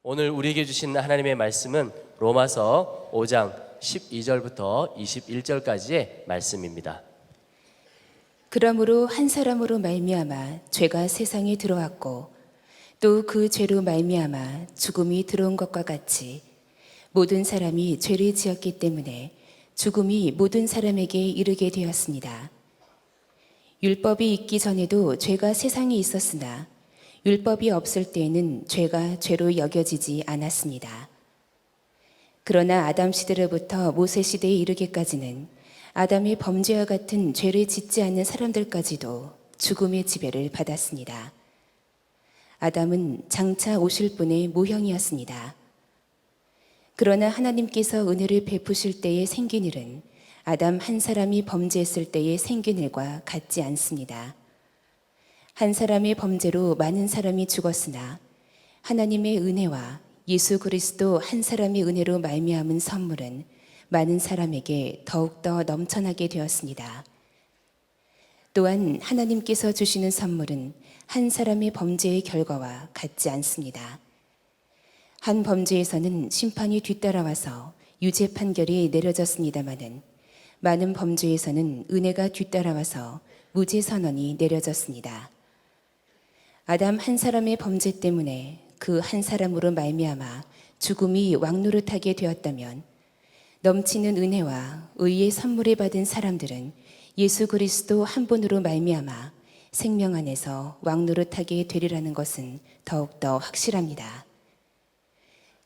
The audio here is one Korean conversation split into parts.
오늘 우리에게 주신 하나님의 말씀은 로마서 5장 12절부터 21절까지의 말씀입니다. 그러므로 한 사람으로 말미암아 죄가 세상에 들어왔고 또 그 죄로 말미암아 죽음이 들어온 것과 같이 모든 사람이 죄를 지었기 때문에 죽음이 모든 사람에게 이르게 되었습니다. 율법이 있기 전에도 죄가 세상에 있었으나 율법이 없을 때에는 죄가 죄로 여겨지지 않았습니다. 그러나 아담 시대로부터 모세 시대에 이르기까지는 아담의 범죄와 같은 죄를 짓지 않는 사람들까지도 죽음의 지배를 받았습니다. 아담은 장차 오실 분의 모형이었습니다. 그러나 하나님께서 은혜를 베푸실 때에 생긴 일은 아담 한 사람이 범죄했을 때에 생긴 일과 같지 않습니다. 한 사람의 범죄로 많은 사람이 죽었으나 하나님의 은혜와 예수 그리스도 한 사람의 은혜로 말미암은 선물은 많은 사람에게 더욱더 넘쳐나게 되었습니다. 또한 하나님께서 주시는 선물은 한 사람의 범죄의 결과와 같지 않습니다. 한 범죄에서는 심판이 뒤따라와서 유죄 판결이 내려졌습니다마는 많은 범죄에서는 은혜가 뒤따라와서 무죄 선언이 내려졌습니다. 아담 한 사람의 범죄 때문에 그 한 사람으로 말미암아 죽음이 왕노릇하게 되었다면 넘치는 은혜와 의의 선물을 받은 사람들은 예수 그리스도 한 분으로 말미암아 생명 안에서 왕노릇하게 되리라는 것은 더욱더 확실합니다.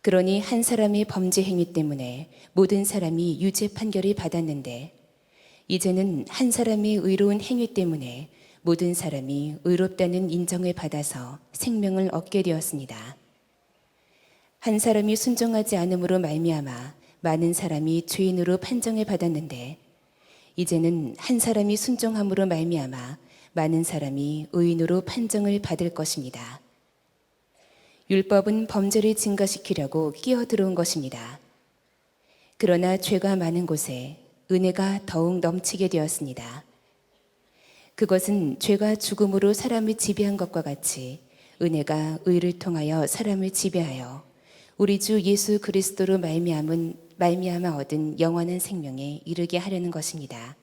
그러니 한 사람의 범죄 행위 때문에 모든 사람이 유죄 판결을 받았는데 이제는 한 사람의 의로운 행위 때문에 모든 사람이 의롭다는 인정을 받아서 생명을 얻게 되었습니다. 한 사람이 순종하지 않음으로 말미암아 많은 사람이 죄인으로 판정을 받았는데 이제는 한 사람이 순종함으로 말미암아 많은 사람이 의인으로 판정을 받을 것입니다. 율법은 범죄를 증가시키려고 끼어들어온 것입니다. 그러나 죄가 많은 곳에 은혜가 더욱 넘치게 되었습니다. 그것은 죄가 죽음으로 사람을 지배한 것과 같이 은혜가 의를 통하여 사람을 지배하여 우리 주 예수 그리스도로 말미암아 얻은 영원한 생명에 이르게 하려는 것입니다.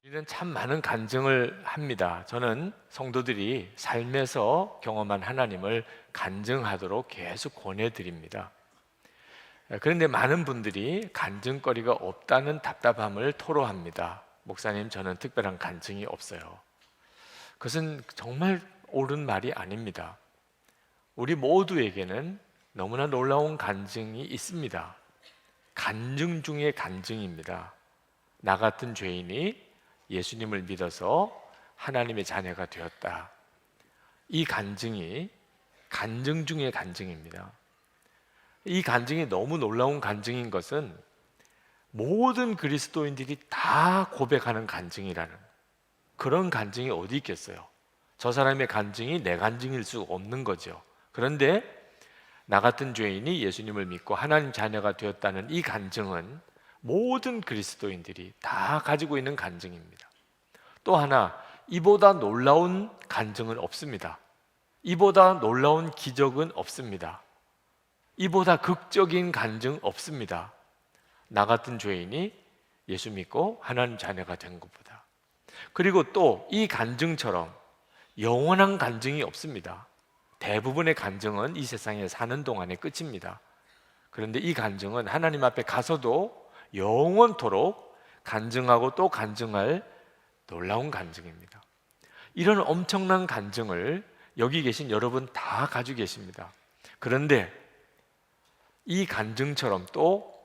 우리는 참 많은 간증을 합니다. 저는 성도들이 삶에서 경험한 하나님을 간증하도록 계속 권해드립니다. 그런데 많은 분들이 간증거리가 없다는 답답함을 토로합니다. 목사님, 저는 특별한 간증이 없어요. 그것은 정말 옳은 말이 아닙니다. 우리 모두에게는 너무나 놀라운 간증이 있습니다. 간증 중에 간증입니다. 나 같은 죄인이 예수님을 믿어서 하나님의 자녀가 되었다. 이 간증이 간증 중에 간증입니다. 이 간증이 너무 놀라운 간증인 것은 모든 그리스도인들이 다 고백하는 간증이라는 그런 간증이 어디 있겠어요? 저 사람의 간증이 내 간증일 수 없는 거죠. 그런데 나 같은 죄인이 예수님을 믿고 하나님 자녀가 되었다는 이 간증은 모든 그리스도인들이 다 가지고 있는 간증입니다. 또 하나, 이보다 놀라운 간증은 없습니다. 이보다 놀라운 기적은 없습니다. 이보다 극적인 간증 없습니다. 나 같은 죄인이 예수 믿고 하나님 자녀가 된 것보다. 그리고 또 이 간증처럼 영원한 간증이 없습니다. 대부분의 간증은 이 세상에 사는 동안에 끝입니다. 그런데 이 간증은 하나님 앞에 가서도 영원토록 간증하고 또 간증할 놀라운 간증입니다. 이런 엄청난 간증을 여기 계신 여러분 다 가지고 계십니다. 그런데 이 간증처럼 또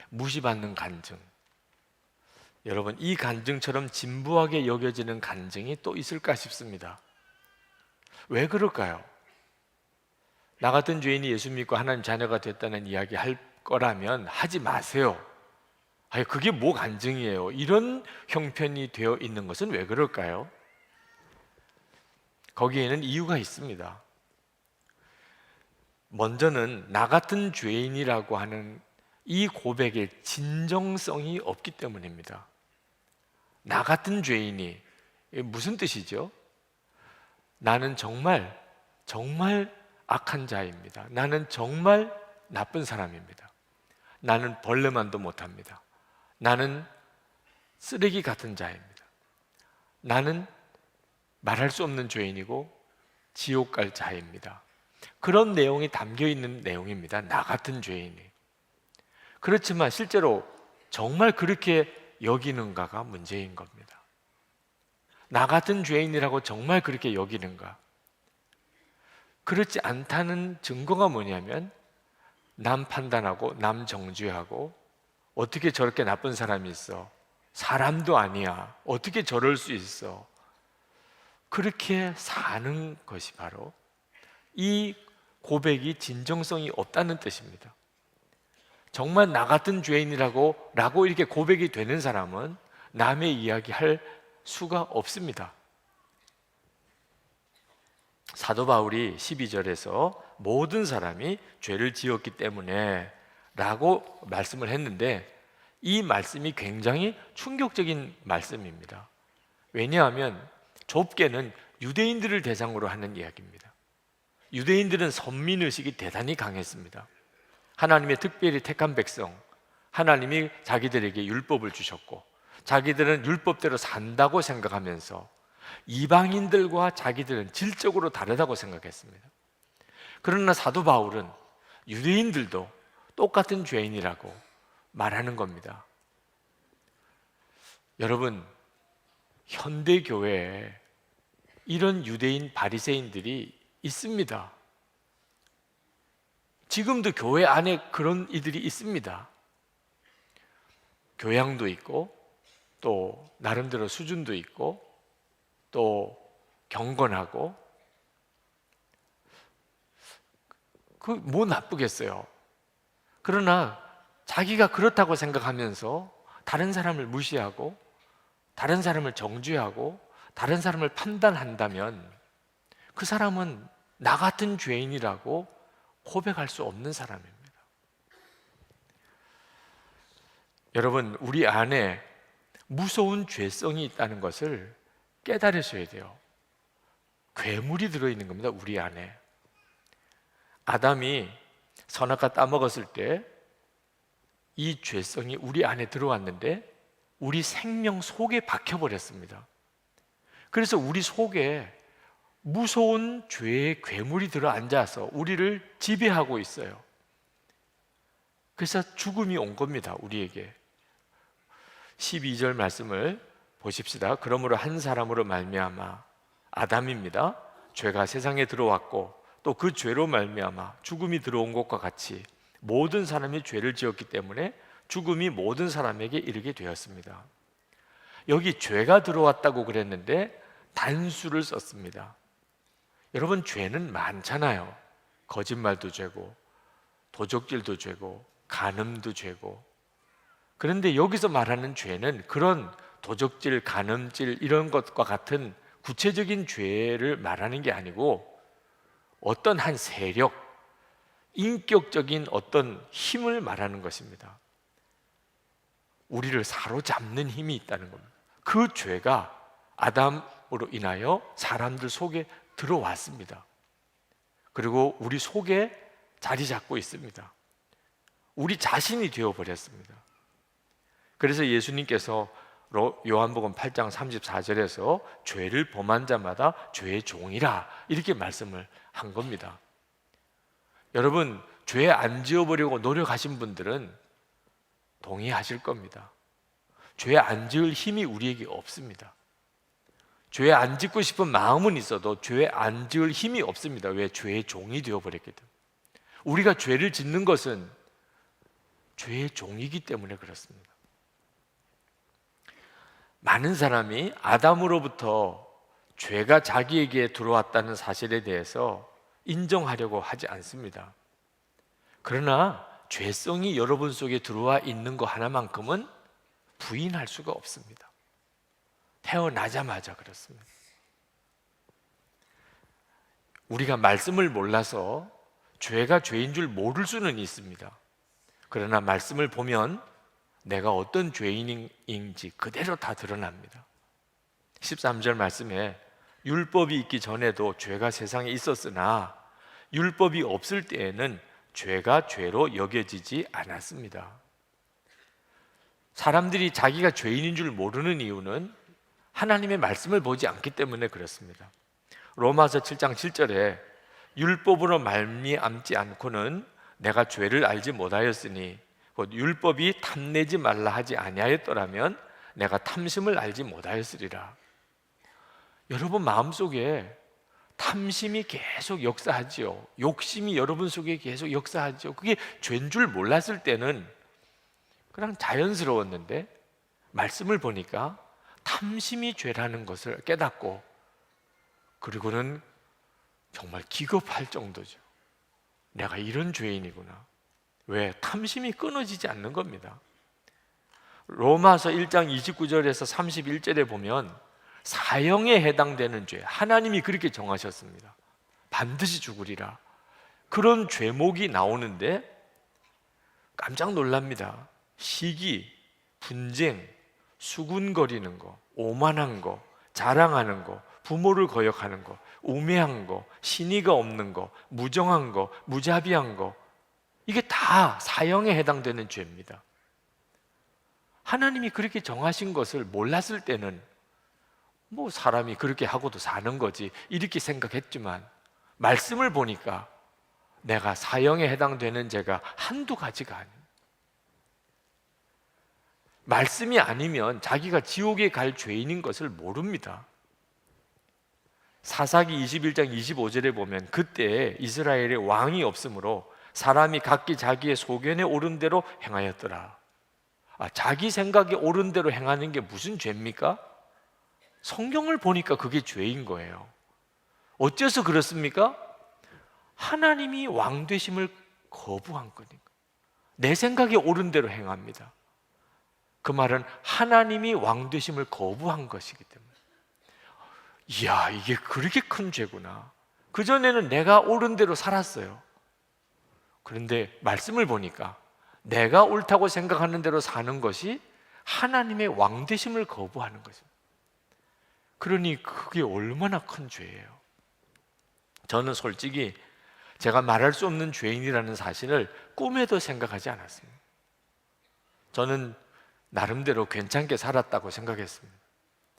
무시받는 간증, 여러분, 이 간증처럼 진부하게 여겨지는 간증이 또 있을까 싶습니다. 왜 그럴까요? 나 같은 죄인이 예수 믿고 하나님 자녀가 됐다는 이야기 할 거라면 하지 마세요. 아니, 그게 뭐 간증이에요? 이런 형편이 되어 있는 것은 왜 그럴까요? 거기에는 이유가 있습니다. 먼저는 나 같은 죄인이라고 하는 이 고백의 진정성이 없기 때문입니다. 나 같은 죄인이 무슨 뜻이죠? 나는 정말 악한 자입니다. 나는 정말 나쁜 사람입니다. 나는 벌레만도 못합니다. 나는 쓰레기 같은 자입니다. 나는 말할 수 없는 죄인이고 지옥 갈 자입니다. 그런 내용이 담겨 있는 내용입니다. 나 같은 죄인이. 그렇지만 실제로 정말 그렇게 여기는가가 문제인 겁니다. 나 같은 죄인이라고 정말 그렇게 여기는가? 그렇지 않다는 증거가 뭐냐면 남 판단하고 남 정죄하고 어떻게 저렇게 나쁜 사람이 있어? 사람도 아니야. 어떻게 저럴 수 있어? 그렇게 사는 것이 바로 이 고백이 진정성이 없다는 뜻입니다. 정말 나 같은 죄인이라고 이렇게 고백이 되는 사람은 남의 이야기 할 수가 없습니다. 사도 바울이 12절에서 모든 사람이 죄를 지었기 때문에 라고 말씀을 했는데 이 말씀이 굉장히 충격적인 말씀입니다. 왜냐하면 좁게는 유대인들을 대상으로 하는 이야기입니다. 유대인들은 선민의식이 대단히 강했습니다. 하나님의 특별히 택한 백성, 하나님이 자기들에게 율법을 주셨고 자기들은 율법대로 산다고 생각하면서 이방인들과 자기들은 질적으로 다르다고 생각했습니다. 그러나 사도 바울은 유대인들도 똑같은 죄인이라고 말하는 겁니다. 여러분, 현대 교회에 이런 유대인 바리새인들이 있습니다. 지금도 교회 안에 그런 이들이 있습니다. 교양도 있고 또 나름대로 수준도 있고 또 경건하고 그 뭐 나쁘겠어요. 그러나 자기가 그렇다고 생각하면서 다른 사람을 무시하고 다른 사람을 정죄하고 다른 사람을 판단한다면 그 사람은 나 같은 죄인이라고 고백할 수 없는 사람입니다. 여러분, 우리 안에 무서운 죄성이 있다는 것을 깨달으셔야 돼요. 괴물이 들어있는 겁니다, 우리 안에. 아담이 선악과 따먹었을 때 이 죄성이 우리 안에 들어왔는데 우리 생명 속에 박혀버렸습니다. 그래서 우리 속에 무서운 죄의 괴물이 들어앉아서 우리를 지배하고 있어요. 그래서 죽음이 온 겁니다, 우리에게. 12절 말씀을 보십시다. 그러므로 한 사람으로 말미암아, 아담입니다, 죄가 세상에 들어왔고 또 그 죄로 말미암아 죽음이 들어온 것과 같이 모든 사람이 죄를 지었기 때문에 죽음이 모든 사람에게 이르게 되었습니다. 여기 죄가 들어왔다고 그랬는데 단수를 썼습니다. 여러분, 죄는 많잖아요. 거짓말도 죄고 도적질도 죄고 간음도 죄고. 그런데 여기서 말하는 죄는 그런 도적질, 간음질 이런 것과 같은 구체적인 죄를 말하는 게 아니고 어떤 한 세력, 인격적인 어떤 힘을 말하는 것입니다. 우리를 사로잡는 힘이 있다는 겁니다. 그 죄가 아담으로 인하여 사람들 속에 들어왔습니다. 그리고 우리 속에 자리 잡고 있습니다. 우리 자신이 되어버렸습니다. 그래서 예수님께서 요한복음 8장 34절에서 죄를 범한 자마다 죄의 종이라 이렇게 말씀을 한 겁니다. 여러분, 죄 안 지어보려고 노력하신 분들은 동의하실 겁니다. 죄 안 지을 힘이 우리에게 없습니다. 죄 안 짓고 싶은 마음은 있어도 죄 안 지을 힘이 없습니다. 왜? 죄의 종이 되어버렸기 때문에. 우리가 죄를 짓는 것은 죄의 종이기 때문에 그렇습니다. 많은 사람이 아담으로부터 죄가 자기에게 들어왔다는 사실에 대해서 인정하려고 하지 않습니다. 그러나 죄성이 여러분 속에 들어와 있는 거 하나만큼은 부인할 수가 없습니다. 태어나자마자 그렇습니다. 우리가 말씀을 몰라서 죄가 죄인 줄 모를 수는 있습니다. 그러나 말씀을 보면 내가 어떤 죄인인지 그대로 다 드러납니다. 13절 말씀에 율법이 있기 전에도 죄가 세상에 있었으나 율법이 없을 때에는 죄가 죄로 여겨지지 않았습니다. 사람들이 자기가 죄인인 줄 모르는 이유는 하나님의 말씀을 보지 않기 때문에 그렇습니다. 로마서 7장 7절에 율법으로 말미암지 않고는 내가 죄를 알지 못하였으니 곧 율법이 탐내지 말라 하지 아니하였더라면 내가 탐심을 알지 못하였으리라. 여러분 마음속에 탐심이 계속 역사하지요. 욕심이 여러분 속에 계속 역사하죠. 그게 죄인 줄 몰랐을 때는 그냥 자연스러웠는데 말씀을 보니까 탐심이 죄라는 것을 깨닫고 그리고는 정말 기겁할 정도죠. 내가 이런 죄인이구나. 왜? 탐심이 끊어지지 않는 겁니다. 로마서 1장 29절에서 31절에 보면 사형에 해당되는 죄, 하나님이 그렇게 정하셨습니다. 반드시 죽으리라. 그런 죄목이 나오는데 깜짝 놀랍니다. 시기, 분쟁, 수군거리는 거, 오만한 거, 자랑하는 거, 부모를 거역하는 거, 우매한 거, 신의가 없는 거, 무정한 거, 무자비한 거, 이게 다 사형에 해당되는 죄입니다. 하나님이 그렇게 정하신 것을 몰랐을 때는 뭐 사람이 그렇게 하고도 사는 거지 이렇게 생각했지만 말씀을 보니까 내가 사형에 해당되는 죄가 한두 가지가 아니에요. 말씀이 아니면 자기가 지옥에 갈 죄인인 것을 모릅니다. 사사기 21장 25절에 보면 그때 이스라엘에 왕이 없으므로 사람이 각기 자기의 소견에 오른 대로 행하였더라. 자기 생각에 옳은 대로 행하는 게 무슨 죄입니까? 성경을 보니까 그게 죄인 거예요. 어째서 그렇습니까? 하나님이 왕 되심을 거부한 거니까. 내 생각에 옳은 대로 행합니다. 그 말은 하나님이 왕 되심을 거부한 것이기 때문에 이야, 이게 그렇게 큰 죄구나. 그전에는 내가 옳은 대로 살았어요. 그런데 말씀을 보니까 내가 옳다고 생각하는 대로 사는 것이 하나님의 왕 되심을 거부하는 것입니다. 그러니 그게 얼마나 큰 죄예요. 저는 솔직히 제가 말할 수 없는 죄인이라는 사실을 꿈에도 생각하지 않았습니다. 저는 나름대로 괜찮게 살았다고 생각했습니다.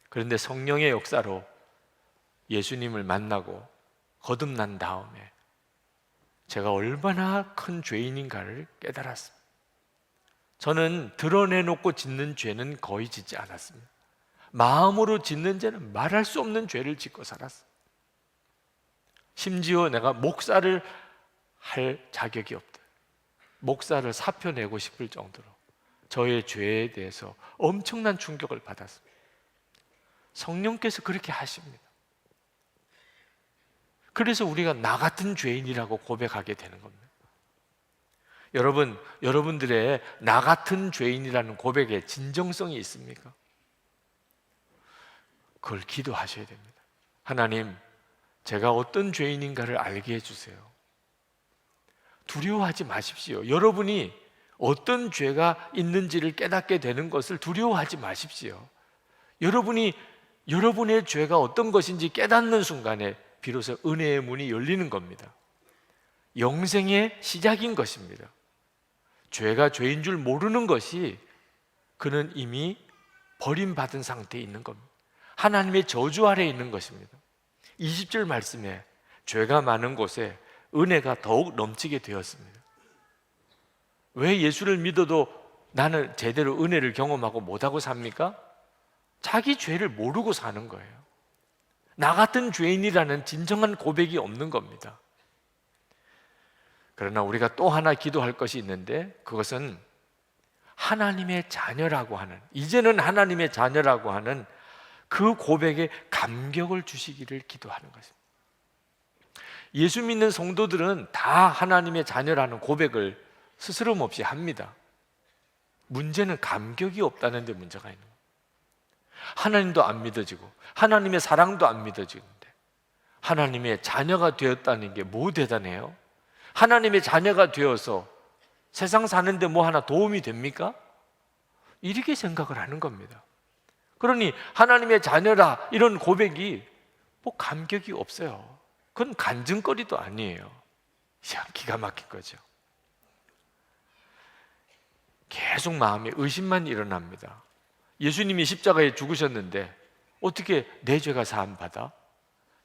그런데 성령의 역사로 예수님을 만나고 거듭난 다음에 제가 얼마나 큰 죄인인가를 깨달았습니다. 저는 드러내놓고 짓는 죄는 거의 짓지 않았습니다. 마음으로 짓는 죄는 말할 수 없는 죄를 짓고 살았어요. 심지어 내가 목사를 할 자격이 없다. 목사를 사표내고 싶을 정도로 저의 죄에 대해서 엄청난 충격을 받았습니다. 성령께서 그렇게 하십니다. 그래서 우리가 나 같은 죄인이라고 고백하게 되는 겁니다. 여러분들의 나 같은 죄인이라는 고백에 진정성이 있습니까? 그걸 기도하셔야 됩니다. 하나님, 제가 어떤 죄인인가를 알게 해주세요. 두려워하지 마십시오. 여러분이 어떤 죄가 있는지를 깨닫게 되는 것을 두려워하지 마십시오. 여러분이 여러분의 죄가 어떤 것인지 깨닫는 순간에 비로소 은혜의 문이 열리는 겁니다. 영생의 시작인 것입니다. 죄가 죄인 줄 모르는 것이 그는 이미 버림받은 상태에 있는 겁니다. 하나님의 저주 아래에 있는 것입니다. 20절 말씀에 죄가 많은 곳에 은혜가 더욱 넘치게 되었습니다. 왜 예수를 믿어도 나는 제대로 은혜를 경험하고 못하고 삽니까? 자기 죄를 모르고 사는 거예요. 나 같은 죄인이라는 진정한 고백이 없는 겁니다. 그러나 우리가 또 하나 기도할 것이 있는데 그것은 하나님의 자녀라고 하는, 이제는 하나님의 자녀라고 하는 그 고백에 감격을 주시기를 기도하는 것입니다. 예수 믿는 성도들은 다 하나님의 자녀라는 고백을 스스럼 없이 합니다. 문제는 감격이 없다는 데 문제가 있는 거예요. 하나님도 안 믿어지고 하나님의 사랑도 안 믿어지는데 하나님의 자녀가 되었다는 게 뭐 대단해요? 하나님의 자녀가 되어서 세상 사는데 뭐 하나 도움이 됩니까? 이렇게 생각을 하는 겁니다. 그러니 하나님의 자녀라 이런 고백이 뭐 감격이 없어요. 그건 간증거리도 아니에요. 참 기가 막힌 거죠. 계속 마음에 의심만 일어납니다. 예수님이 십자가에 죽으셨는데 어떻게 내 죄가 사함받아?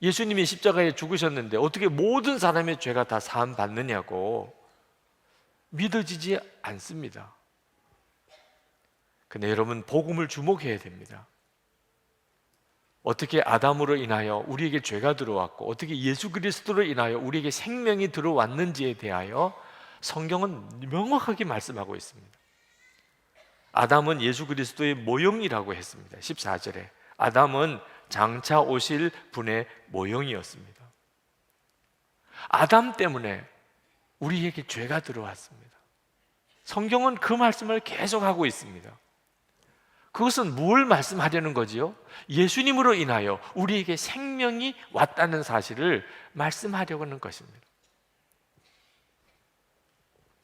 예수님이 십자가에 죽으셨는데 어떻게 모든 사람의 죄가 다 사함받느냐고 믿어지지 않습니다. 근데 여러분, 복음을 주목해야 됩니다. 어떻게 아담으로 인하여 우리에게 죄가 들어왔고 어떻게 예수 그리스도로 인하여 우리에게 생명이 들어왔는지에 대하여 성경은 명확하게 말씀하고 있습니다. 아담은 예수 그리스도의 모형이라고 했습니다. 14절에 아담은 장차 오실 분의 모형이었습니다. 아담 때문에 우리에게 죄가 들어왔습니다. 성경은 그 말씀을 계속하고 있습니다. 그것은 뭘 말씀하려는 거지요? 예수님으로 인하여 우리에게 생명이 왔다는 사실을 말씀하려고 하는 것입니다.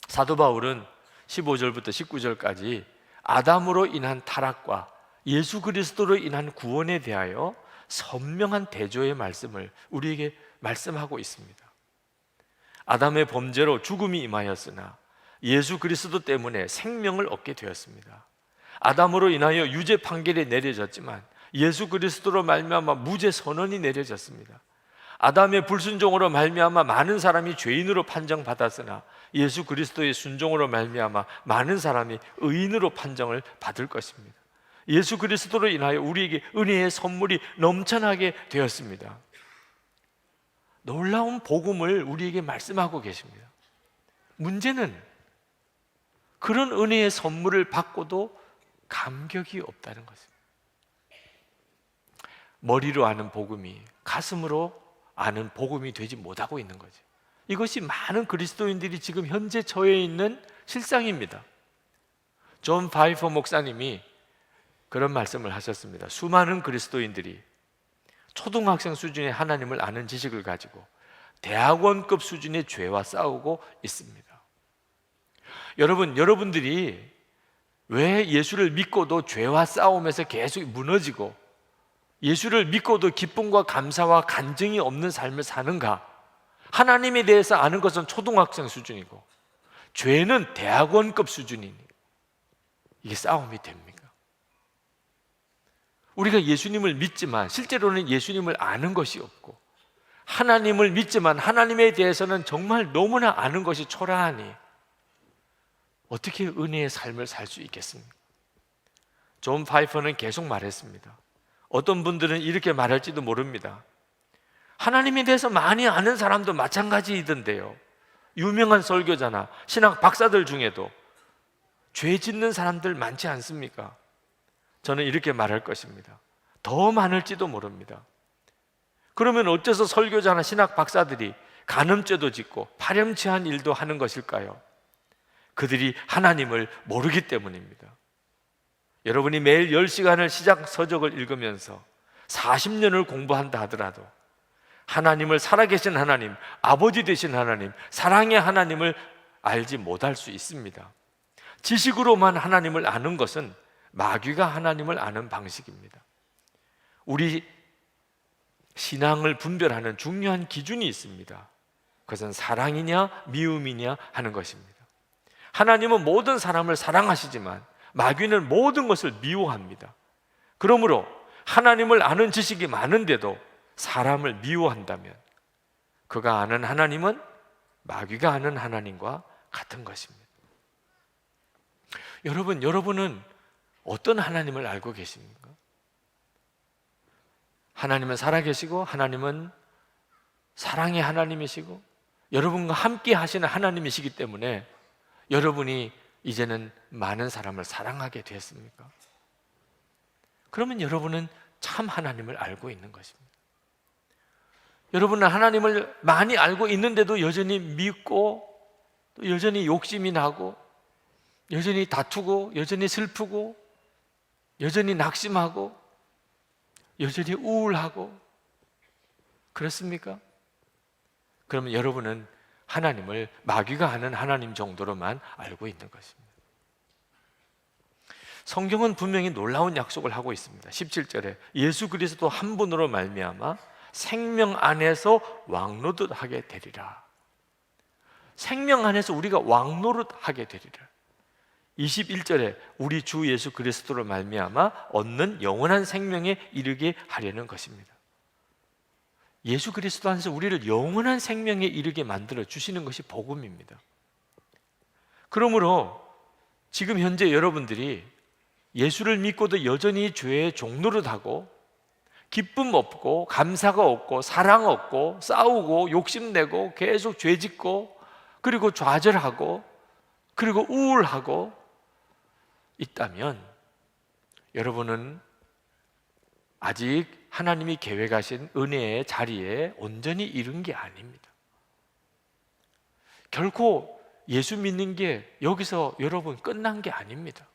사도 바울은 15절부터 19절까지 아담으로 인한 타락과 예수 그리스도로 인한 구원에 대하여 선명한 대조의 말씀을 우리에게 말씀하고 있습니다. 아담의 범죄로 죽음이 임하였으나 예수 그리스도 때문에 생명을 얻게 되었습니다. 아담으로 인하여 유죄 판결이 내려졌지만 예수 그리스도로 말미암아 무죄 선언이 내려졌습니다. 아담의 불순종으로 말미암아 많은 사람이 죄인으로 판정받았으나 예수 그리스도의 순종으로 말미암아 많은 사람이 의인으로 판정을 받을 것입니다. 예수 그리스도로 인하여 우리에게 은혜의 선물이 넘쳐나게 되었습니다. 놀라운 복음을 우리에게 말씀하고 계십니다. 문제는 그런 은혜의 선물을 받고도 감격이 없다는 것입니다. 머리로 아는 복음이 가슴으로 아는 복음이 되지 못하고 있는 거죠. 이것이 많은 그리스도인들이 지금 현재 처해 있는 실상입니다. 존 파이퍼 목사님이 그런 말씀을 하셨습니다. 수많은 그리스도인들이 초등학생 수준의 하나님을 아는 지식을 가지고 대학원급 수준의 죄와 싸우고 있습니다. 여러분들이 왜 예수를 믿고도 죄와 싸우면서 계속 무너지고 예수를 믿고도 기쁨과 감사와 간증이 없는 삶을 사는가? 하나님에 대해서 아는 것은 초등학생 수준이고 죄는 대학원급 수준이니 이게 싸움이 됩니까? 우리가 예수님을 믿지만 실제로는 예수님을 아는 것이 없고 하나님을 믿지만 하나님에 대해서는 정말 너무나 아는 것이 초라하니 어떻게 은혜의 삶을 살 수 있겠습니까? 존 파이퍼는 계속 말했습니다. 어떤 분들은 이렇게 말할지도 모릅니다. 하나님에 대해서 많이 아는 사람도 마찬가지이던데요. 유명한 설교자나 신학 박사들 중에도 죄 짓는 사람들 많지 않습니까? 저는 이렇게 말할 것입니다. 더 많을지도 모릅니다. 그러면 어째서 설교자나 신학 박사들이 간음죄도 짓고 파렴치한 일도 하는 것일까요? 그들이 하나님을 모르기 때문입니다. 여러분이 매일 10시간을 시작 서적을 읽으면서 40년을 공부한다 하더라도 하나님을 살아계신 하나님, 아버지 되신 하나님, 사랑의 하나님을 알지 못할 수 있습니다. 지식으로만 하나님을 아는 것은 마귀가 하나님을 아는 방식입니다. 우리 신앙을 분별하는 중요한 기준이 있습니다. 그것은 사랑이냐 미움이냐 하는 것입니다. 하나님은 모든 사람을 사랑하시지만 마귀는 모든 것을 미워합니다. 그러므로 하나님을 아는 지식이 많은데도 사람을 미워한다면 그가 아는 하나님은 마귀가 아는 하나님과 같은 것입니다. 여러분은 어떤 하나님을 알고 계십니까? 하나님은 살아계시고 하나님은 사랑의 하나님이시고 여러분과 함께 하시는 하나님이시기 때문에 여러분이 이제는 많은 사람을 사랑하게 됐습니까? 그러면 여러분은 참 하나님을 알고 있는 것입니다. 여러분은 하나님을 많이 알고 있는데도 여전히 믿고 또 여전히 욕심이 나고 여전히 다투고 여전히 슬프고 여전히 낙심하고 여전히 우울하고 그렇습니까? 그러면 여러분은 하나님을 마귀가 하는 하나님 정도로만 알고 있는 것입니다. 성경은 분명히 놀라운 약속을 하고 있습니다. 17절에 예수 그리스도 한 분으로 말미암아 생명 안에서 왕노릇하게 되리라. 생명 안에서 우리가 왕노릇하게 되리라. 21절에 우리 주 예수 그리스도로 말미암아 얻는 영원한 생명에 이르게 하려는 것입니다. 예수 그리스도 안에서 우리를 영원한 생명에 이르게 만들어 주시는 것이 복음입니다. 그러므로 지금 현재 여러분들이 예수를 믿고도 여전히 죄의 종노릇하고 기쁨 없고 감사가 없고 사랑 없고 싸우고 욕심내고 계속 죄짓고 그리고 좌절하고 그리고 우울하고 있다면 여러분은 아직 하나님이 계획하신 은혜의 자리에 온전히 이른 게 아닙니다. 결코 예수 믿는 게 여기서 여러분 끝난 게 아닙니다.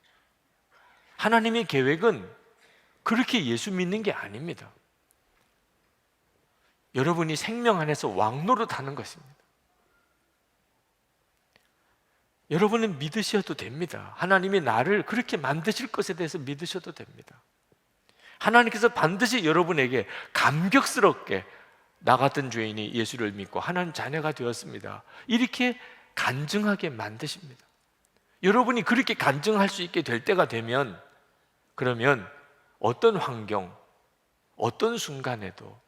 하나님의 계획은 그렇게 예수 믿는 게 아닙니다. 여러분이 생명 안에서 왕노릇하는 것입니다. 여러분은 믿으셔도 됩니다. 하나님이 나를 그렇게 만드실 것에 대해서 믿으셔도 됩니다. 하나님께서 반드시 여러분에게 감격스럽게 나 같은 죄인이 예수를 믿고 하나님 자녀가 되었습니다, 이렇게 간증하게 만드십니다. 여러분이 그렇게 간증할 수 있게 될 때가 되면 그러면 어떤 환경, 어떤 순간에도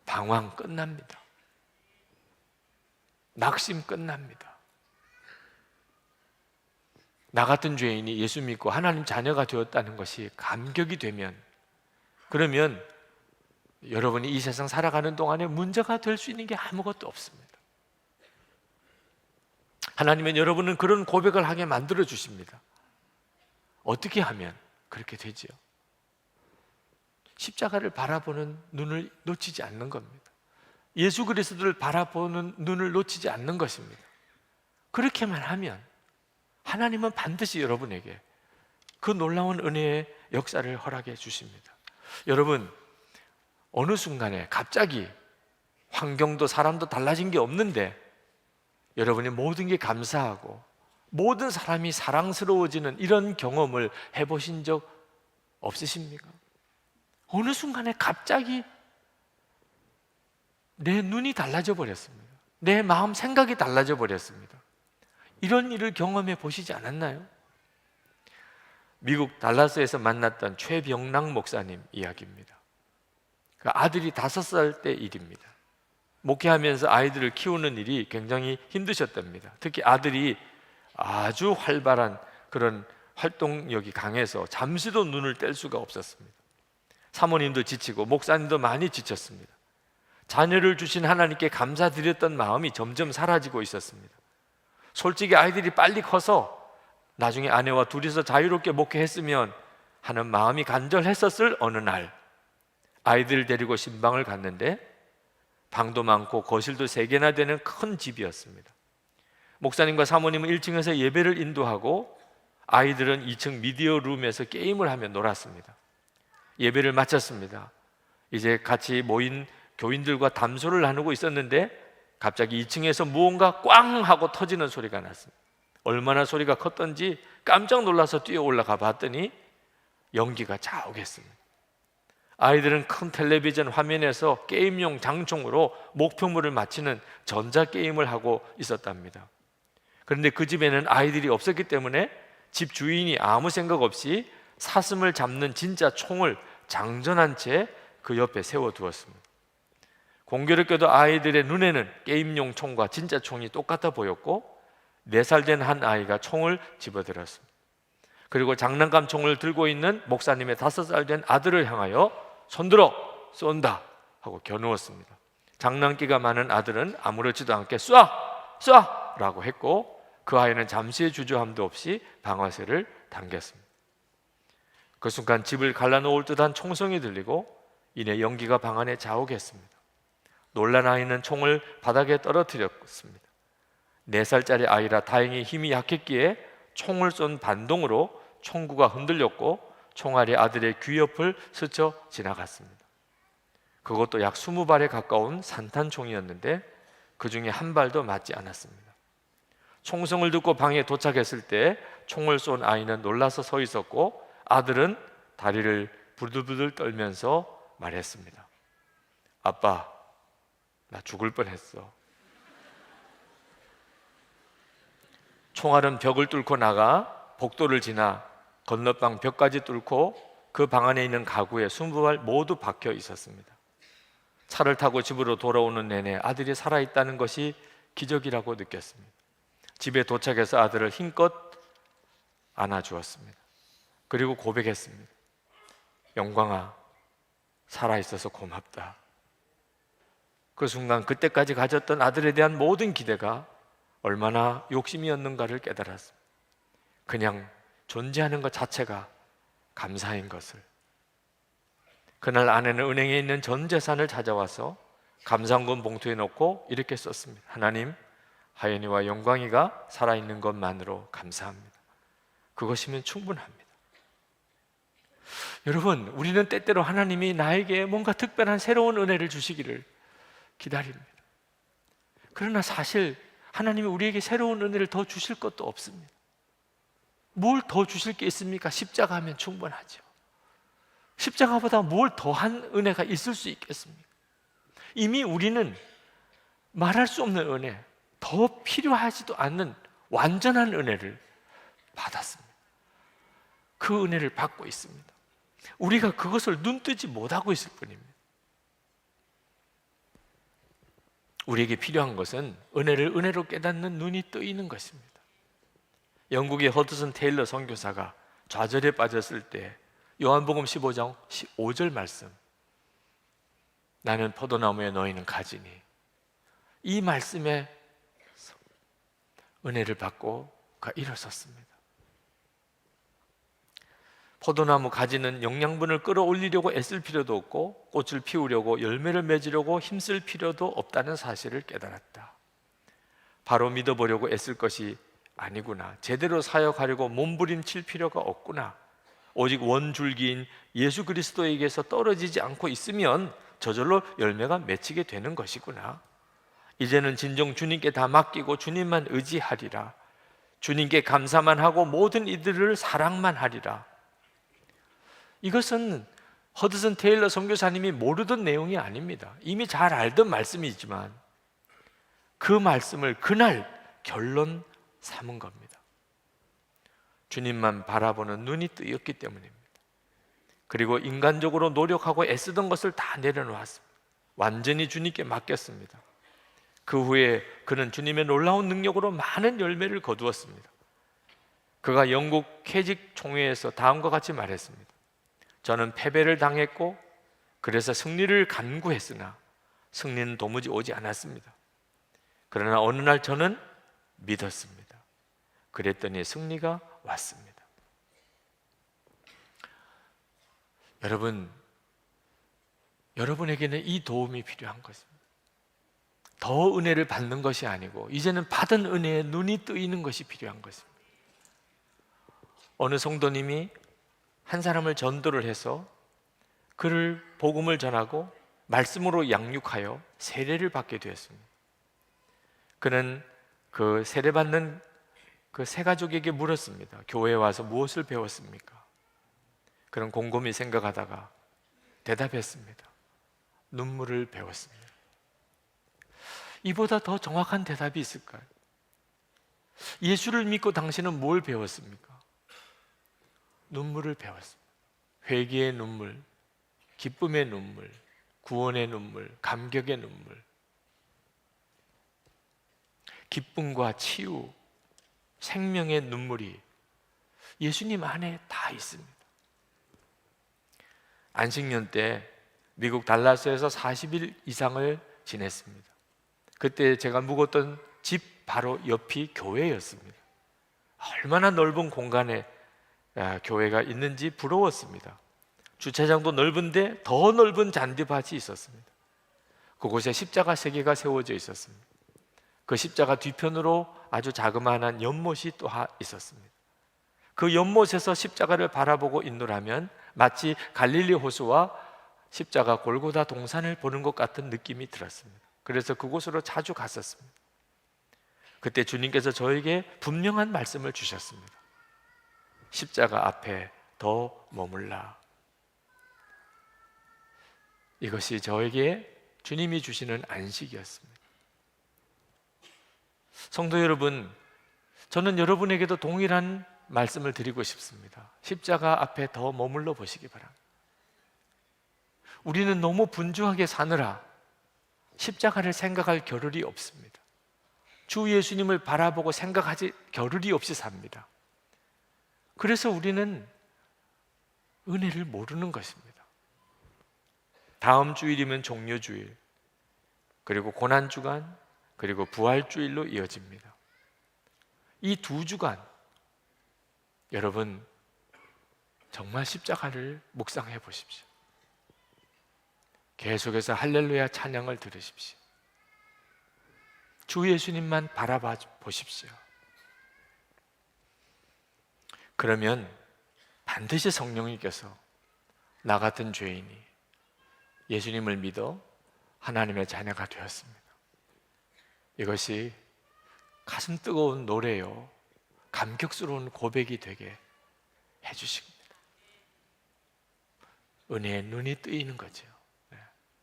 방황 끝납니다. 낙심 끝납니다. 나 같은 죄인이 예수 믿고 하나님 자녀가 되었다는 것이 감격이 되면 그러면 여러분이 이 세상 살아가는 동안에 문제가 될 수 있는 게 아무것도 없습니다. 하나님은 여러분은 그런 고백을 하게 만들어 주십니다. 어떻게 하면 그렇게 되지요? 십자가를 바라보는 눈을 놓치지 않는 겁니다. 예수 그리스도를 바라보는 눈을 놓치지 않는 것입니다. 그렇게만 하면 하나님은 반드시 여러분에게 그 놀라운 은혜의 역사를 허락해 주십니다. 여러분, 어느 순간에 갑자기 환경도 사람도 달라진 게 없는데 여러분이 모든 게 감사하고 모든 사람이 사랑스러워지는 이런 경험을 해보신 적 없으십니까? 어느 순간에 갑자기 내 눈이 달라져 버렸습니다. 내 마음 생각이 달라져 버렸습니다. 이런 일을 경험해 보시지 않았나요? 미국 달라스에서 만났던 최병락 목사님 이야기입니다. 그 아들이 5살 때 일입니다. 목회하면서 아이들을 키우는 일이 굉장히 힘드셨답니다. 특히 아들이 아주 활발한 그런 활동력이 강해서 잠시도 눈을 뗄 수가 없었습니다. 사모님도 지치고 목사님도 많이 지쳤습니다. 자녀를 주신 하나님께 감사드렸던 마음이 점점 사라지고 있었습니다. 솔직히 아이들이 빨리 커서 나중에 아내와 둘이서 자유롭게 목회했으면 하는 마음이 간절했었을 어느 날 아이들을 데리고 신방을 갔는데 방도 많고 거실도 3개나 되는 큰 집이었습니다. 목사님과 사모님은 1층에서 예배를 인도하고 아이들은 2층 미디어 룸에서 게임을 하며 놀았습니다. 예배를 마쳤습니다. 이제 같이 모인 교인들과 담소를 나누고 있었는데 갑자기 2층에서 무언가 꽝 하고 터지는 소리가 났습니다. 얼마나 소리가 컸던지 깜짝 놀라서 뛰어 올라가 봤더니 연기가 자욱했습니다. 아이들은 큰 텔레비전 화면에서 게임용 장총으로 목표물을 맞히는 전자게임을 하고 있었답니다. 그런데 그 집에는 아이들이 없었기 때문에 집 주인이 아무 생각 없이 사슴을 잡는 진짜 총을 장전한 채 그 옆에 세워두었습니다. 공교롭게도 아이들의 눈에는 게임용 총과 진짜 총이 똑같아 보였고 4살 된 한 아이가 총을 집어들었습니다. 그리고 장난감 총을 들고 있는 목사님의 5살 된 아들을 향하여 손들어 쏜다 하고 겨누었습니다. 장난기가 많은 아들은 아무렇지도 않게 쏴! 쏴! 라고 했고 그 아이는 잠시의 주저함도 없이 방아쇠를 당겼습니다. 그 순간 집을 갈라놓을 듯한 총성이 들리고 이내 연기가 방 안에 자욱했습니다. 놀란 아이는 총을 바닥에 떨어뜨렸습니다. 4살짜리 아이라 다행히 힘이 약했기에 총을 쏜 반동으로 총구가 흔들렸고 총알이 아들의 귀 옆을 스쳐 지나갔습니다. 그것도 약 20발에 가까운 산탄총이었는데 그 중에 한 발도 맞지 않았습니다. 총성을 듣고 방에 도착했을 때 총을 쏜 아이는 놀라서 서 있었고 아들은 다리를 부들부들 떨면서 말했습니다. 아빠, 나 죽을 뻔했어. 총알은 벽을 뚫고 나가 복도를 지나 건너방 벽까지 뚫고 그 방 안에 있는 가구에 20발 모두 박혀 있었습니다. 차를 타고 집으로 돌아오는 내내 아들이 살아있다는 것이 기적이라고 느꼈습니다. 집에 도착해서 아들을 힘껏 안아주었습니다. 그리고 고백했습니다. 영광아, 살아있어서 고맙다. 그 순간 그때까지 가졌던 아들에 대한 모든 기대가 얼마나 욕심이었는가를 깨달았습니다. 그냥 존재하는 것 자체가 감사인 것을. 그날 아내는 은행에 있는 전 재산을 찾아와서 감사원금 봉투에 넣고 이렇게 썼습니다. 하나님, 하연이와 영광이가 살아있는 것만으로 감사합니다. 그것이면 충분합니다. 여러분, 우리는 때때로 하나님이 나에게 뭔가 특별한 새로운 은혜를 주시기를 기다립니다. 그러나 사실 하나님이 우리에게 새로운 은혜를 더 주실 것도 없습니다. 뭘 더 주실 게 있습니까? 십자가 하면 충분하죠. 십자가보다 뭘 더한 은혜가 있을 수 있겠습니까? 이미 우리는 말할 수 없는 은혜, 더 필요하지도 않는 완전한 은혜를 받았습니다. 그 은혜를 받고 있습니다. 우리가 그것을 눈뜨지 못하고 있을 뿐입니다. 우리에게 필요한 것은 은혜를 은혜로 깨닫는 눈이 뜨이는 것입니다. 영국의 허드슨 테일러 선교사가 좌절에 빠졌을 때 요한복음 15장 15절 말씀, 나는 포도나무에 너희는 가지니, 이 말씀에 은혜를 받고 그가 일어섰습니다. 포도나무 가지는 영양분을 끌어올리려고 애쓸 필요도 없고 꽃을 피우려고 열매를 맺으려고 힘쓸 필요도 없다는 사실을 깨달았다. 바로 믿어보려고 애쓸 것이 아니구나. 제대로 사역하려고 몸부림칠 필요가 없구나. 오직 원줄기인 예수 그리스도에게서 떨어지지 않고 있으면 저절로 열매가 맺히게 되는 것이구나. 이제는 진정 주님께 다 맡기고 주님만 의지하리라. 주님께 감사만 하고 모든 이들을 사랑만 하리라. 이것은 허드슨 테일러 선교사님이 모르던 내용이 아닙니다. 이미 잘 알던 말씀이지만 그 말씀을 그날 결론 삼은 겁니다. 주님만 바라보는 눈이 뜨였기 때문입니다. 그리고 인간적으로 노력하고 애쓰던 것을 다 내려놓았습니다. 완전히 주님께 맡겼습니다. 그 후에 그는 주님의 놀라운 능력으로 많은 열매를 거두었습니다. 그가 영국 캐직 총회에서 다음과 같이 말했습니다. 저는 패배를 당했고 그래서 승리를 간구했으나 승리는 도무지 오지 않았습니다. 그러나 어느 날 저는 믿었습니다. 그랬더니 승리가 왔습니다. 여러분에게는 이 도움이 필요한 것입니다. 더 은혜를 받는 것이 아니고 이제는 받은 은혜에 눈이 뜨이는 것이 필요한 것입니다. 어느 성도님이 한 사람을 전도를 해서 그를 복음을 전하고 말씀으로 양육하여 세례를 받게 되었습니다. 그는 그 세례받는 그 세 가족에게 물었습니다. 교회에 와서 무엇을 배웠습니까? 그는 곰곰이 생각하다가 대답했습니다. 눈물을 배웠습니다. 이보다 더 정확한 대답이 있을까요? 예수를 믿고 당신은 뭘 배웠습니까? 눈물을 배웠습니다. 회개의 눈물, 기쁨의 눈물, 구원의 눈물, 감격의 눈물, 기쁨과 치유, 생명의 눈물이 예수님 안에 다 있습니다. 안식년 때 미국 달라스에서 40일 이상을 지냈습니다. 그때 제가 묵었던 집 바로 옆이 교회였습니다. 얼마나 넓은 공간에 교회가 있는지 부러웠습니다. 주차장도 넓은데 더 넓은 잔디밭이 있었습니다. 그곳에 십자가 3개가 세워져 있었습니다. 그 십자가 뒤편으로 아주 자그마한 연못이 또 있었습니다. 그 연못에서 십자가를 바라보고 있노라면 마치 갈릴리 호수와 십자가 골고다 동산을 보는 것 같은 느낌이 들었습니다. 그래서 그곳으로 자주 갔었습니다. 그때 주님께서 저에게 분명한 말씀을 주셨습니다. 십자가 앞에 더 머물라. 이것이 저에게 주님이 주시는 안식이었습니다. 성도 여러분, 저는 여러분에게도 동일한 말씀을 드리고 싶습니다. 십자가 앞에 더 머물러 보시기 바랍니다. 우리는 너무 분주하게 사느라 십자가를 생각할 겨를이 없습니다. 주 예수님을 바라보고 생각하지 겨를이 없이 삽니다. 그래서 우리는 은혜를 모르는 것입니다. 다음 주일이면 종료주일, 그리고 고난주간, 그리고 부활주일로 이어집니다. 이 두 주간 여러분 정말 십자가를 묵상해 보십시오. 계속해서 할렐루야 찬양을 들으십시오. 주 예수님만 바라봐 보십시오. 그러면 반드시 성령님께서 나 같은 죄인이 예수님을 믿어 하나님의 자녀가 되었습니다. 이것이 가슴 뜨거운 노래요, 감격스러운 고백이 되게 해주십니다. 은혜의 눈이 뜨이는 거죠.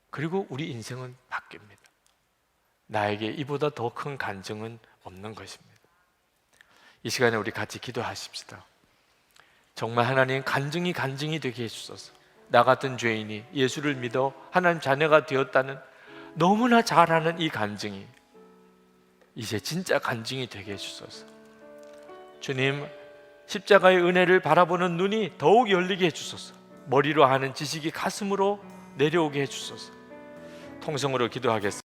그리고 우리 인생은 바뀝니다. 나에게 이보다 더 큰 간증은 없는 것입니다. 이 시간에 우리 같이 기도하십시다. 정말 하나님 간증이 되게 해주소서. 나 같은 죄인이 예수를 믿어 하나님 자녀가 되었다는 너무나 잘 아는 이 간증이 이제 진짜 간증이 되게 해주소서. 주님, 십자가의 은혜를 바라보는 눈이 더욱 열리게 해주소서. 머리로 하는 지식이 가슴으로 내려오게 해주소서. 통성으로 기도하겠습니다.